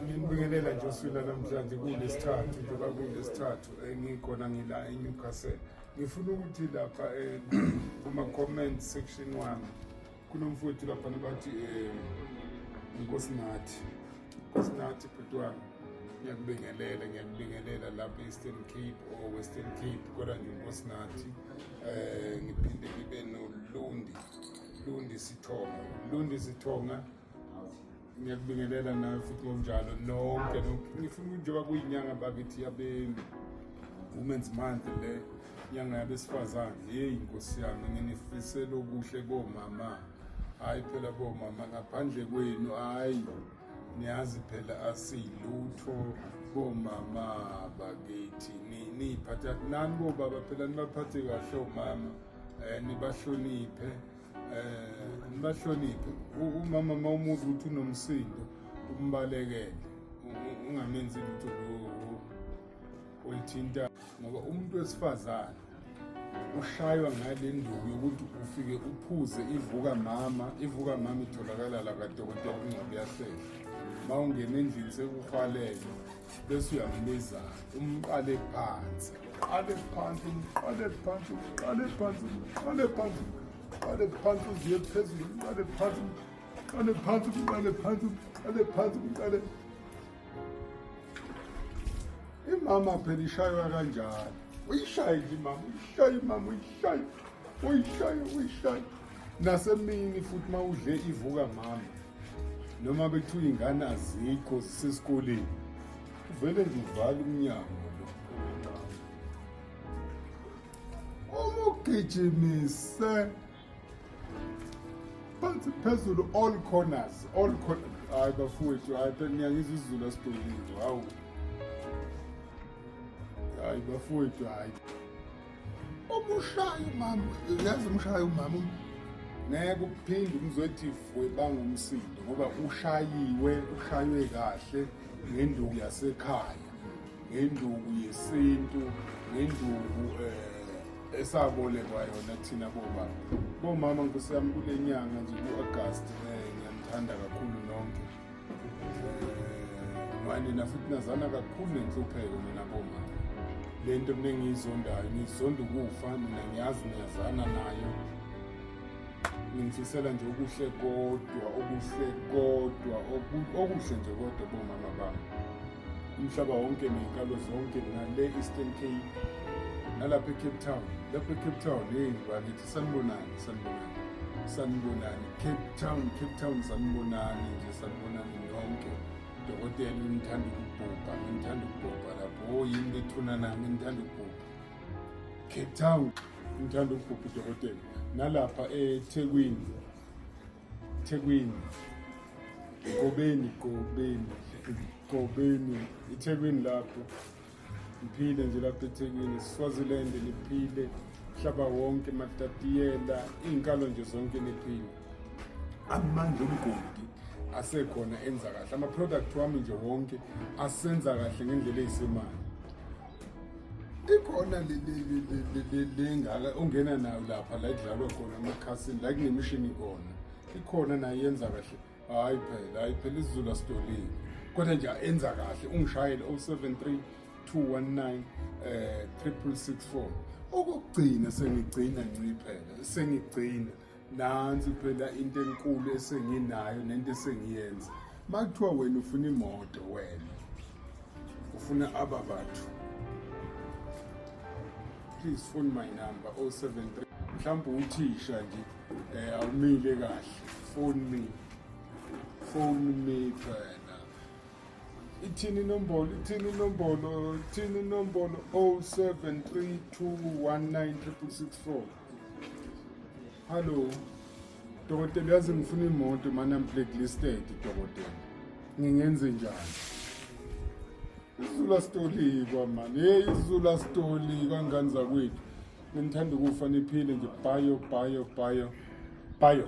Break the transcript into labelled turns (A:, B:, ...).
A: Ngibingelela nje uswila namhlanje kulesithathu njengoba kulesithathu ngikhona ngila eNewcastle. Ngifuna ukuthi lapha kuma-comment section wami kunomfowethu lapha nabathi Nkosinathi bhuti wami, ngiyakubingelela lapha e-Eastern Cape or Western Cape, kodwa nje Nkosinathi. Ngiphinde ngibe Lundi Sithonga, ngiyakubingelela nawe futhi ngokunjalo nonke. Ngifuna ukuthi njengoba kuyinyanga bakithi Women's Month, le nyanga yabesifazane, Nkosi yami, nginifisela okuhle bomama. Hayi phela bomama, ngaphandle kwenu hayi niyazi phela asilutho bomama bakithi. Niphatha nani bobaba phela, nibaphathe kahle omama, nibahloniphe. Umama mawumuza ukuthi unomsindo umbalekele, ungamenzi lutho olithinta, ngoba umuntu wesifazane ushaywa ngale nduku yokuthi ufike uphuze ivuka mama itholakala la kadokotela uNgcwabi yahlehla. Mawungena endlini sekuhwalele bese uyambiza umqale phansi, qale phansi uziye phezulu, qale phansi. Imama phela ishaywa kanjalo. Uyishaye nje imama, uyishaye. Nasemini futhi mawudle ivuka mama, noma bethu ingane azikho zisesikoleni, uvele nje uvale umnyango lo. Ugijimise phansi phezulu, all corners. Hayi bafowethu, hayi phela niyangizwa isiZulu asitolile, hawu. Hayi bafowethu, hayi. Umushaye mama, yazi umshaye umama, ngeke uphinde umzothi vwe bangumsindo, ngoba ushaywe kahle ngenduku yasekhaya, ngenduku yesintu, ngenduku esabolekwa yona thina bobaba. Bomama Nkosi yami, kule nyanga nje ku-August ngiyamthanda kakhulu nonke. Nina futhi nazana kakhulu nenhlupheko mina bomama. Lento mina engiyizondayo, ngizonda ukufa, mina ngiyazi niyazana nayo. Ngifisela nje okuhle nje kodwa bomama bami. Umhlaba wonke ney'nkalo zonke nale Eastern Cape, nalapha eCape Town. Lapha eCape Town, bakithi sanibonani. Cape Town sanibonani nonke. Udokotela ngithanda ukubhubha lapho. Yini bethuna nami, ngithanda ukubhubha. Cape Town ngithanda ukubhubha udokotela. Nalapha eThekwini, Gobeni, eThekwini lapho. Ngiphile nje lapha eThekwini, Swaziland niphile, mhlaba wonke, Matatiyela, iy'nkalo nje zonke niphile. Amandla omgodi asekhona enza kahle, ama-product wami nje wonke asenza kahle ngendlela eyisemali. Ikhona le ngaka ongena nayo lapha la idlalwa khona amakhasini, la kunemishini khona, ikhona nayo yenza kahle. Hayi phela isiZulu asitolile, kodwa nje enza kahle. Ungishayele 073 219 6664. Okugcina sengigcina nansi phela into enkulu esenginayo nento esengiyenza. Makuthiwa wena ufuna imoto, wena ufuna ababathu, please phone my number 073. Mhlawumbe uthisha nje awumile kahle, phone me phela. Ithini inombolo 073 219 6664. Hello dokotela, yazi ngifuna imoto man, I'm blacklisted dokotela, ngingenze njani? IsiZulu asitolikwa man, isiZulu asitolikwa ngani zakwethu. Ngithanda ukufa niphile nje, bayo.